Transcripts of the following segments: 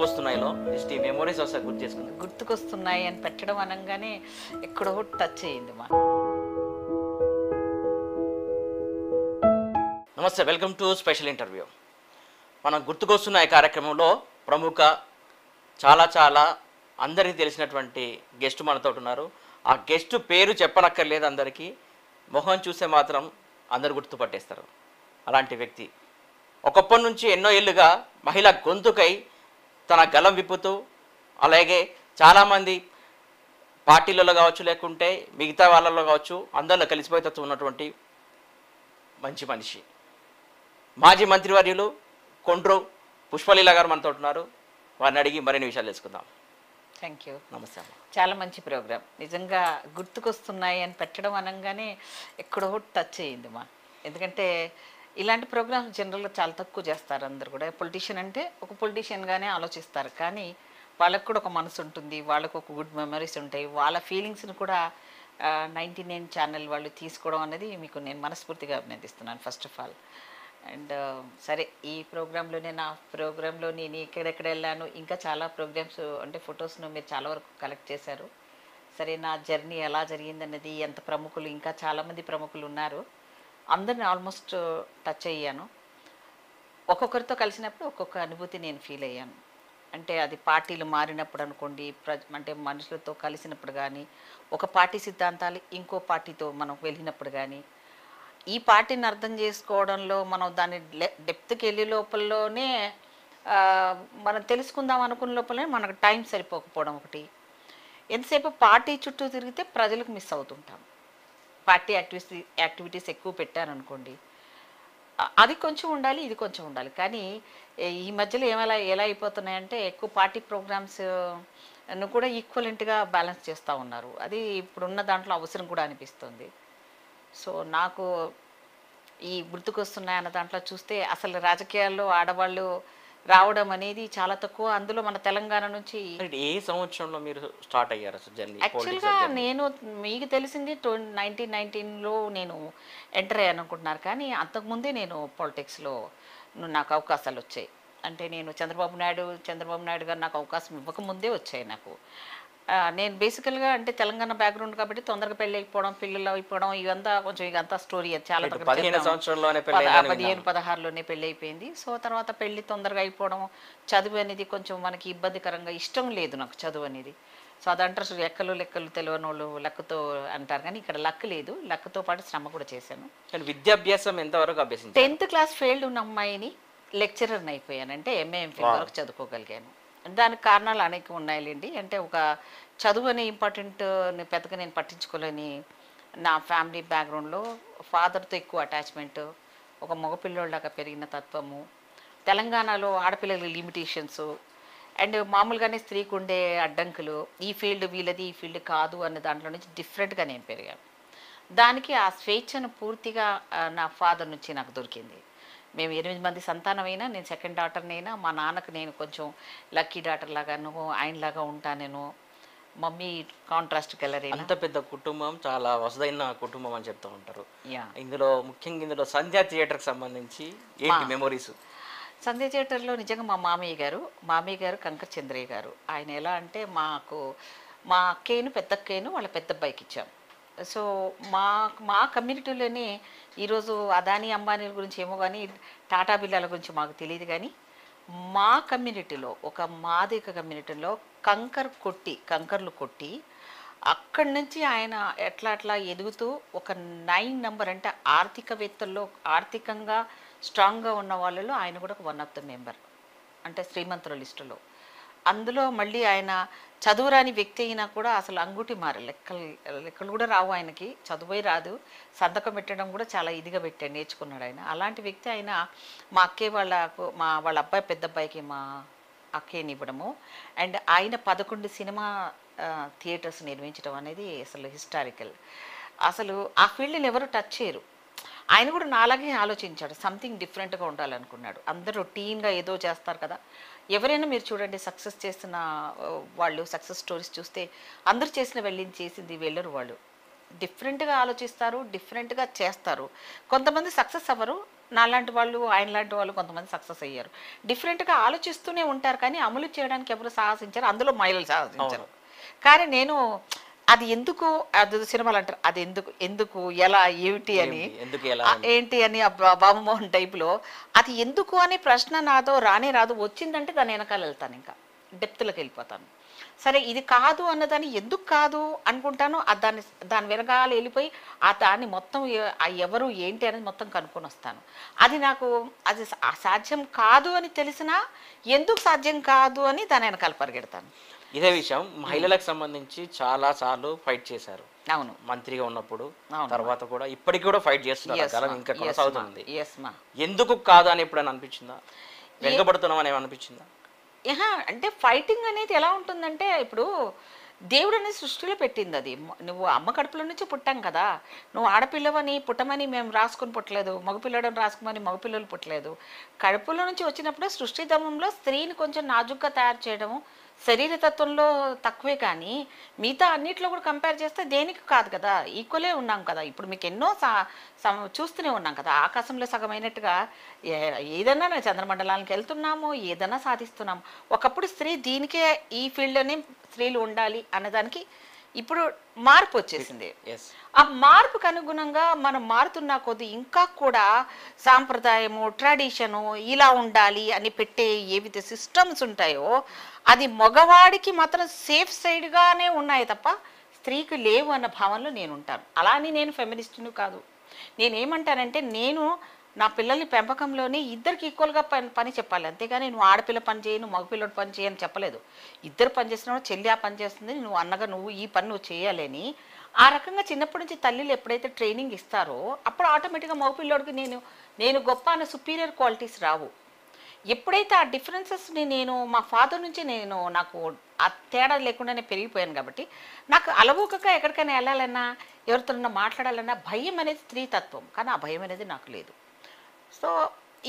గుర్తుకొస్తున్నాయిలో just ఈ memories వస్తాయి గుర్తు చేసుకుంది. గుర్తుకొస్తున్నాయి అని పెట్టడం అనగానే ఎక్కడో టచ్ అయ్యింది మా. నమస్తే, వెల్కమ్ టు స్పెషల్ ఇంటర్వ్యూ. మనం గుర్తుకొస్తున్న ఈ కార్యక్రమంలో ప్రముఖ చాలా అందరికీ తెలిసినటువంటి గెస్ట్ మనతో ఉన్నారు. ఆ గెస్ట్ పేరు చెప్పనక్కర్లేదు, అందరికీ మొహం చూస్తే మాత్రం అందరు గుర్తుపట్టేస్తారు. అలాంటి వ్యక్తి ఒకప్పటి నుంచి ఎన్నో ఏళ్ళుగా మహిళ గొంతుకై తన గలం విప్పుతూ, అలాగే చాలామంది పార్టీలలో కావచ్చు, లేకుంటే మిగతా వాళ్ళలో కావచ్చు, అందరిలో కలిసిపోయేటట్టు ఉన్నటువంటి మంచి మనిషి, మాజీ మంత్రివర్యులు కొండ్రు పుష్పలీల గారు మనతో ఉన్నారు. వారిని అడిగి మరిన్ని విషయాలు తెలుసుకుందాం. Thank you. నమస్తే అమ్మ. చాలా మంచి ప్రోగ్రామ్, నిజంగా గుర్తుకొస్తున్నాయి అని పెట్టడం అనగానే ఎక్కడో టచ్ అయ్యింది మా. ఎందుకంటే ఇలాంటి ప్రోగ్రామ్స్ జనరల్గా చాలా తక్కువ చేస్తారు. అందరు కూడా పొలిటీషియన్ అంటే ఒక పొలిటీషియన్గానే ఆలోచిస్తారు, కానీ వాళ్ళకు కూడా ఒక మనసు ఉంటుంది, వాళ్ళకు ఒక గుడ్ మెమరీస్ ఉంటాయి. వాళ్ళ ఫీలింగ్స్ని కూడా 99 ఛానల్ వాళ్ళు తీసుకోవడం అనేది మీకు నేను మనస్ఫూర్తిగా అభినందిస్తున్నాను ఫస్ట్ ఆఫ్ ఆల్. అండ్ సరే, ఈ ప్రోగ్రాంలోనే నా ప్రోగ్రాంలో నేను ఎక్కడెక్కడ వెళ్ళాను, ఇంకా చాలా ప్రోగ్రామ్స్ అంటే ఫొటోస్ను మీరు చాలా వరకు కలెక్ట్ చేశారు. సరే, నా జర్నీ ఎలా జరిగిందన్నది, ఎంత ప్రముఖులు, ఇంకా చాలామంది ప్రముఖులు ఉన్నారు, అందరిని ఆల్మోస్ట్ టచ్ అయ్యాను. ఒక్కొక్కరితో కలిసినప్పుడు ఒక్కొక్క అనుభూతి నేను ఫీల్ అయ్యాను. అంటే అది పార్టీలు మారినప్పుడు అనుకోండి, అంటే మనుషులతో కలిసినప్పుడు కానీ, ఒక పార్టీ సిద్ధాంతాలు ఇంకో పార్టీతో మనం వెళ్ళినప్పుడు కానీ, ఈ పార్టీని అర్థం చేసుకోవడంలో మనం దాని డెప్త్కి వెళ్ళే లోపలనే మనం తెలుసుకుందాం అనుకున్న లోపలనే మనకు టైం సరిపోకపోవడం ఒకటి. ఎంతసేపు పార్టీ చుట్టూ తిరిగితే ప్రజలకు మిస్ అవుతుంటాం. పార్టీ యాక్టివిటీస్ ఎక్కువ పెట్టారనుకోండి, అది కొంచెం ఉండాలి, ఇది కొంచెం ఉండాలి. కానీ ఈ మధ్యలో ఎలా అయిపోతున్నాయంటే ఎక్కువ పార్టీ ప్రోగ్రామ్స్ కూడా ఈక్వలెంట్గా బ్యాలెన్స్ చేస్తూ ఉన్నారు. అది ఇప్పుడున్న దాంట్లో అవసరం కూడా అనిపిస్తుంది. సో నాకు ఈ గుర్తుకొస్తున్నాయి అన్న దాంట్లో చూస్తే అసలు రాజకీయాల్లో ఆడవాళ్ళు రావడం అనేది చాలా తక్కువ. అందులో మన తెలంగాణ నుంచి. ఏ సంవత్సరంలో మీరు స్టార్ట్ అయ్యారు అసలు జర్నీ? యాక్చువల్గా నేను మీకు తెలిసింది 1919లో నేను ఎంటర్ అయ్యాను అనుకుంటున్నారు, కానీ అంతకుముందే నేను పాలిటిక్స్లో నాకు అవకాశాలు వచ్చాయి. అంటే నేను చంద్రబాబు నాయుడు గారు నాకు అవకాశం ఇవ్వకముందే వచ్చాయి నాకు. నేను బేసికల్గా అంటే తెలంగాణ బ్యాక్గ్రౌండ్ కాబట్టి తొందరగా పెళ్ళి అయిపోవడం, పిల్లలు అయిపోవడం, ఇవంతా కొంచెం ఇదంతా స్టోరీ చాలా 15-16లోనే పెళ్ళి అయిపోయింది. సో తర్వాత పెళ్ళి తొందరగా అయిపోవడం, చదువు అనేది కొంచెం మనకి ఇబ్బందికరంగా, ఇష్టం లేదు నాకు చదువు అనేది. సో అదంటారు లెక్కలు తెలియని వాళ్ళు లెక్కతో అంటారు, కానీ ఇక్కడ లక్ లేదు, లెక్కతో పాటు శ్రమ కూడా చేశాను. కానీ విద్యాభ్యాసం ఎంతవరకు అభ్యసించారు? 10th క్లాస్ ఫెయిల్డ్ ఉన్న అమ్మాయిని లెక్చరర్ని అయిపోయానంటే ఎంఏ వరకు చదువుకోగలిగాను. దానికి కారణాలు అనేక ఉన్నాయిలేండి. అంటే ఒక చదువు అనే ఇంపార్టెంట్ పెద్దగా నేను పట్టించుకోలేని నా ఫ్యామిలీ బ్యాక్గ్రౌండ్లో ఫాదర్తో ఎక్కువ అటాచ్మెంట్, ఒక మగపిల్లోళ్ళగా పెరిగిన తత్వము, తెలంగాణలో ఆడపిల్లల లిమిటేషన్స్, అండ్ మామూలుగానే స్త్రీకి ఉండే అడ్డంకులు, ఈ ఫీల్డ్ వీళ్ళది, ఈ ఫీల్డ్ కాదు అనే దాంట్లో నుంచి డిఫరెంట్గా నేను పెరిగాను. దానికి ఆ స్వేచ్ఛను పూర్తిగా నా ఫాదర్ నుంచి నాకు దొరికింది. మేము 8 మంది సంతానమైనా, నేను సెకండ్ డాటర్నైనా, మా నాన్నకు నేను కొంచెం లక్కీ డాటర్ లాగాను, ఆయనలాగా ఉంటాను. Mummy contrast colour. అంత పెద్ద కుటుంబం, చాలా వసదైన కుటుంబం అని చెప్తూ ఉంటారు. ముఖ్యంగా ఇందులో సంధ్యా థియేటర్కి సంబంధించి ఏంటి మెమొరీస్? సంధ్యా థియేటర్లో నిజంగా మా మామయ్య గారు కంకర్ చంద్రయ్య గారు. ఆయన ఎలా అంటే మా పెద్ద అక్కయ్యను వాళ్ళ పెద్ద అబ్బాయికి ఇచ్చాం. సో మా కమ్యూనిటీలోనే ఈరోజు అదానీ అంబానీల గురించి ఏమో కానీ, టాటా బిర్లాల గురించి మాకు తెలియదు, కానీ మా కమ్యూనిటీలో, ఒక మాదిక కమ్యూనిటీలో కంకర్లు కొట్టి అక్కడి నుంచి ఆయన ఎట్లా ఎదుగుతూ ఒక 9 నెంబర్, అంటే ఆర్థికవేత్తల్లో ఆర్థికంగా స్ట్రాంగ్గా ఉన్న వాళ్ళలో ఆయన కూడా ఒక 1 ఆఫ్ ద మెంబర్, అంటే శ్రీమంతుల లిస్టులో. అందులో మళ్ళీ ఆయన చదువురాని వ్యక్తి అయినా కూడా అసలు అంగుటి మారే లెక్కలు కూడా రావు ఆయనకి, చదువే రాదు, సంతకం పెట్టడం కూడా చాలా ఇదిగా నేర్చుకున్నాడు ఆయన. అలాంటి వ్యక్తి ఆయన మా అక్కే వాళ్ళ అబ్బాయి పెద్ద అబ్బాయికి మా అక్కేని ఇవ్వడము, అండ్ ఆయన 11 సినిమా థియేటర్స్ నిర్మించడం అనేది అసలు హిస్టారికల్. అసలు ఆ ఫీల్డ్ని ఎవరు టచ్ చేయరు. ఆయన కూడా నాలాగే ఆలోచించాడు, సంథింగ్ డిఫరెంట్గా ఉండాలనుకున్నాడు. అందరూ రొటీన్గా ఏదో చేస్తారు కదా, ఎవరైనా మీరు చూడండి సక్సెస్ చేసిన వాళ్ళు, సక్సెస్ స్టోరీస్ చూస్తే అందరూ చేసింది వెళ్ళరు. వాళ్ళు డిఫరెంట్గా ఆలోచిస్తారు, డిఫరెంట్గా చేస్తారు. కొంతమంది సక్సెస్ అవ్వరు, నాలాంటి వాళ్ళు ఆయన లాంటి వాళ్ళు కొంతమంది సక్సెస్ అయ్యారు. డిఫరెంట్గా ఆలోచిస్తూనే ఉంటారు కానీ అమలు చేయడానికి ఎవరు సాహసించారు, అందులో మహిళలు సాహసించారు. కానీ నేను అది ఎందుకు, అది సినిమాలు అంటారు అది ఎందుకు ఎందుకు ఎలా ఏమిటి అని ఏంటి అని బాబుమోహన్ టైప్లో అది ఎందుకు అనే ప్రశ్న నాతో రానే రాదు. వచ్చిందంటే దాని వెనకాల వెళ్తాను, ఇంకా డెప్త్లోకి వెళ్ళిపోతాను. సరే ఇది కాదు అన్నదాన్ని ఎందుకు కాదు అనుకుంటాను, దాని వెనకాల వెళ్ళిపోయి దాన్ని మొత్తం ఎవరు ఏంటి అనేది మొత్తం కనుక్కొని వస్తాను. అది నాకు అది సాధ్యం కాదు అని తెలిసినా ఎందుకు సాధ్యం కాదు అని దాని వెనకాల పరిగెడతాను. ఇదే విషయం మహిళలకు సంబంధించి చాలా సార్లు ఫైట్ చేశారు. అవును, మంత్రిగా ఉన్నప్పుడు, తర్వాత కూడా ఇప్పటికి కూడా ఫైట్ చేస్తున్నారు, ఇంకా కొనసాగుతుంది. ఎందుకు కాదు అని ఎప్పుడైనా అనిపించిందా, వెంగబడుతున్నాం అని అనిపించిందా? అంటే ఫైటింగ్ అనేది ఎలా ఉంటుందంటే, ఇప్పుడు దేవుడు అనేది సృష్టిలో పెట్టింది. అది నువ్వు అమ్మ కడుపులో నుంచి పుట్టాం కదా, నువ్వు ఆడపిల్లవని పుట్టమని మేము రాసుకొని పుట్టలేదు, మగపిల్లడని రాసుకోమని మగపిల్లలు పుట్టలేదు. కడుపులో నుంచి వచ్చినప్పుడు సృష్టి ధర్మంలో స్త్రీని కొంచెం నాజుగ్గా తయారు చేయడము శరీరతత్వంలో తక్కువే, కానీ మిగతా అన్నిట్లో కూడా కంపేర్ చేస్తే దేనికి కాదు కదా, ఈక్వలే ఉన్నాం కదా. ఇప్పుడు మీకు ఎన్నో చూస్తూనే ఉన్నాం కదా, ఆకాశంలో సగమైనట్టుగా ఏదన్నా చంద్రమండలానికి వెళ్తున్నాము, ఏదన్నా సాధిస్తున్నాము. ఒకప్పుడు స్త్రీ దీనికే ఈ ఫీల్డ్లోనే స్త్రీలు ఉండాలి అన్నదానికి ఇప్పుడు మార్పు వచ్చేసింది. ఆ మార్పుకు అనుగుణంగా మనం మారుతున్న కొద్దీ ఇంకా కూడా సాంప్రదాయము ట్రెడిషను ఇలా ఉండాలి అని పెట్టే ఏవైతే సిస్టమ్స్ ఉంటాయో అది మగవాడికి మాత్రం సేఫ్ సైడ్గానే ఉన్నాయి తప్ప స్త్రీకి లేవు అన్న భావనలో నేను ఉంటాను. అలానే నేను ఫెమినిస్ట్ను కాదు. నేనేమంటానంటే, నేను నా పిల్లల్ని పెంపకంలోనే ఇద్దరికి ఈక్వల్గా పని చెప్పాలి, అంతేగాని నువ్వు ఆడపిల్ల పని చేయి నువ్వు మగపిల్లడు పని చేయని చెప్పలేదు. ఇద్దరు పని చేస్తున్నావు, చెల్లి ఆ పని చేస్తుంది, నువ్వు అన్నగా నువ్వు ఈ పని నువ్వు చేయాలని ఆ రకంగా చిన్నప్పటి నుంచి తల్లిలు ఎప్పుడైతే ట్రైనింగ్ ఇస్తారో అప్పుడు ఆటోమేటిక్గా మగపిల్లోడికి నేను గొప్ప అన్న సుపీరియర్ క్వాలిటీస్ రావు. ఎప్పుడైతే ఆ డిఫరెన్సెస్ని నేను మా ఫాదర్ నుంచి నాకు ఆ తేడా లేకుండానే పెరిగిపోయాను కాబట్టి నాకు అలవోకగా ఎక్కడికైనా వెళ్ళాలన్నా ఎవరితోనన్నా మాట్లాడాలన్నా భయం అనేది స్త్రీతత్వం, కానీ ఆ భయం అనేది నాకు లేదు. సో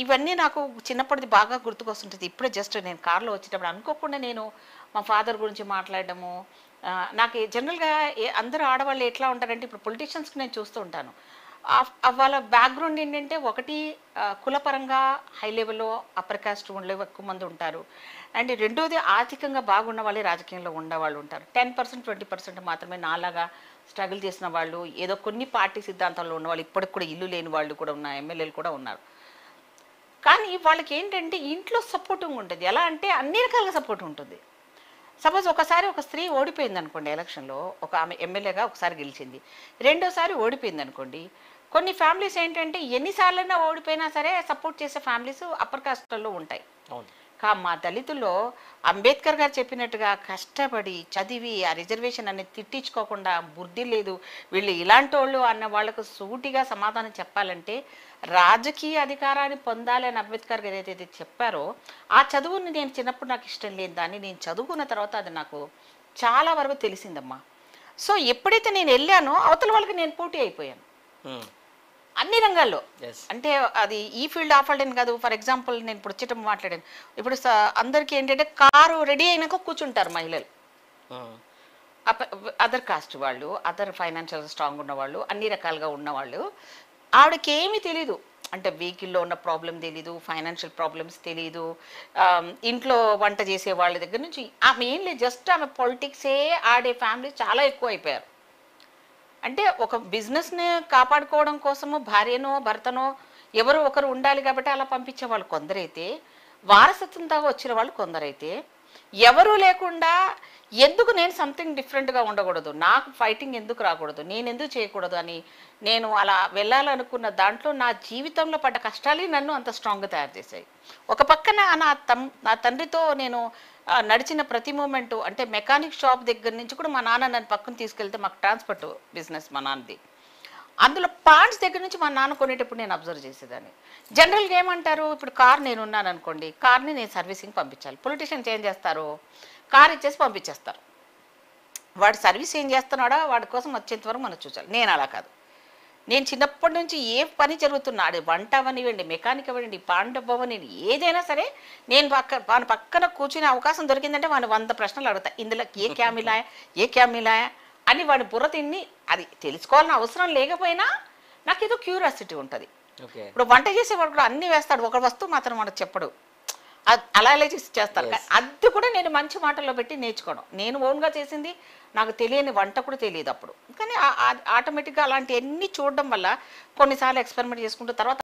ఇవన్నీ నాకు చిన్నప్పటిది బాగా గుర్తుకొస్తుంటుంది. ఇప్పుడే జస్ట్ నేను కార్లో వచ్చేటప్పుడు అనుకోకుండా నేను మా ఫాదర్ గురించి మాట్లాడడము, నాకు జనరల్గా అందరూ ఆడవాళ్ళు ఎట్లా ఉంటారంటే, ఇప్పుడు పొలిటీషియన్స్కి నేను చూస్తూ ఉంటాను, వాళ్ళ బ్యాక్గ్రౌండ్ ఏంటంటే ఒకటి కులపరంగా హై లెవెల్లో అప్పర్ కాస్ట్ ఉండే ఎక్కువ మంది ఉంటారు, అండ్ రెండోది ఆర్థికంగా బాగున్న వాళ్ళే రాజకీయంలో ఉండేవాళ్ళు ఉంటారు. 10% 20% మాత్రమే నాలాగా స్ట్రగుల్ చేసిన వాళ్ళు, ఏదో కొన్ని పార్టీ సిద్ధాంతాల్లో ఉన్నవాళ్ళు, ఇప్పటికి కూడా ఇల్లు లేని వాళ్ళు కూడా ఉన్నారు, ఎమ్మెల్యేలు కూడా ఉన్నారు. కానీ వాళ్ళకి ఏంటంటే ఇంట్లో సపోర్టింగ్ ఉంటుంది. ఎలా అంటే అన్ని రకాలుగా సపోర్ట్ ఉంటుంది. సపోజ్ ఒకసారి ఒక స్త్రీ ఓడిపోయింది అనుకోండి ఎలక్షన్లో, ఒక ఆమె ఎమ్మెల్యేగా ఒకసారి గెలిచింది, రెండోసారి ఓడిపోయింది అనుకోండి, కొన్ని ఫ్యామిలీస్ ఏంటంటే ఎన్నిసార్లైనా ఓడిపోయినా సరే సపోర్ట్ చేసే ఫ్యామిలీస్ అప్పర్ కాస్ట్లలో ఉంటాయి. మా దళితుల్లో అంబేద్కర్ గారు చెప్పినట్టుగా కష్టపడి చదివి ఆ రిజర్వేషన్ అనేది తిట్టించుకోకుండా, బుద్ధి లేదు వీళ్ళు ఇలాంటి వాళ్ళు అన్న వాళ్ళకు సూటిగా సమాధానం చెప్పాలంటే రాజకీయ అధికారాన్ని పొందాలి అని అంబేద్కర్ గారు ఏదైతే చెప్పారో ఆ చదువుని నేను చిన్నప్పుడు నాకు ఇష్టం లేని దాన్ని నేను చదువుకున్న తర్వాత అది నాకు చాలా వరకు తెలిసిందమ్మా. సో ఎప్పుడైతే నేను వెళ్ళానో అవతల వాళ్ళకి నేను పోటీ అయిపోయాను అన్ని రంగాల్లో. అంటే అది ఈ ఫీల్డ్ ఆ ఫీల్డ్ అని కాదు. ఫర్ ఎగ్జాంపుల్ నేను ఇప్పుడు వచ్చేటప్పుడు మాట్లాడాను, ఇప్పుడు అందరికీ ఏంటంటే కారు రెడీ అయినాక కూర్చుంటారు మహిళలు, అదర్ కాస్ట్ వాళ్ళు, అదర్ ఫైనాన్షియల్ స్ట్రాంగ్ ఉన్నవాళ్ళు, అన్ని రకాలుగా ఉన్నవాళ్ళు. ఆవిడకి ఏమీ తెలీదు, అంటే వెహికల్లో ఉన్న ప్రాబ్లం తెలీదు, ఫైనాన్షియల్ ప్రాబ్లమ్స్ తెలీదు, ఇంట్లో వంట చేసే వాళ్ళ దగ్గర నుంచి ఆమె ఏం లేదు, జస్ట్ ఆమె పొలిటిక్సే ఆడే ఫ్యామిలీ చాలా ఎక్కువ అయిపోయారు. అంటే ఒక బిజినెస్ని కాపాడుకోవడం కోసము భార్యనో భర్తనో ఎవరో ఒకరు ఉండాలి కాబట్టి అలా పంపించే వాళ్ళు కొందరైతే, వారసత్వంతో వచ్చిన వాళ్ళు కొందరైతే, ఎవరూ లేకుండా ఎందుకు నేను సంథింగ్ డిఫరెంట్గా ఉండకూడదు, నాకు ఫైటింగ్ ఎందుకు రాకూడదు, నేను ఎందుకు చేయకూడదు అని నేను అలా వెళ్ళాలనుకున్న దాంట్లో నా జీవితంలో పడ్డ కష్టాలే నన్ను అంత స్ట్రాంగ్గా తయారు చేశాయి. ఒక పక్కన నా తండ్రితో నేను నడిచిన ప్రతి మూమెంటు, అంటే మెకానిక్ షాప్ దగ్గర నుంచి కూడా మా నాన్న నన్ను పక్కన తీసుకెళ్తే, మాకు ట్రాన్స్పోర్ట్ బిజినెస్ మా నాన్నది, అందులో పార్ట్స్ దగ్గర నుంచి మా నాన్న కొనేటప్పుడు నేను అబ్జర్వ్ చేసేదాన్ని. జనరల్గా ఏమంటారు, ఇప్పుడు కార్ నేను ఉన్నాను అనుకోండి, కార్ని నేను సర్వీసింగ్ పంపించాలి, పొలిటీషియన్స్ ఏం చేస్తారు, కార్ ఇచ్చేసి పంపించేస్తారు, వాడు సర్వీస్ ఏం చేస్తున్నాడో వాడి కోసం వచ్చేంత వరకు మనం చూసాలి. నేను అలా కాదు, నేను చిన్నప్పటి నుంచి ఏ పని జరుగుతున్నాడు, వంట అవనివ్వండి, మెకానిక్ అవ్వండి, పాండవ్వని, ఏదైనా సరే నేను వాని పక్కన కూర్చునే అవకాశం దొరికిందంటే వాడిని 100 ప్రశ్నలు అడుగుతా, ఇందులో ఏ క్యామిలాయా అని వాడి బుర్ర తిని, అది తెలుసుకోవాలని అవసరం లేకపోయినా నాకు ఏదో క్యూరియాసిటీ ఉంటుంది. ఓకే. ఇప్పుడు వంట చేసేవాడు కూడా అన్ని వేస్తాడు, ఒక వస్తువు మాత్రం మనకు చెప్పడు. అలా చేస్తారు. అది కూడా నేను మంచి మాటల్లో పెట్టి నేర్చుకోవడం. నేను ఓన్గా చేసింది, నాకు తెలియని వంట కూడా తెలియదు అప్పుడు. కానీ ఆటోమేటిక్గా అలాంటివన్నీ చూడడం వల్ల కొన్నిసార్లు ఎక్స్పెరిమెంట్ చేసుకుంటూ తర్వాత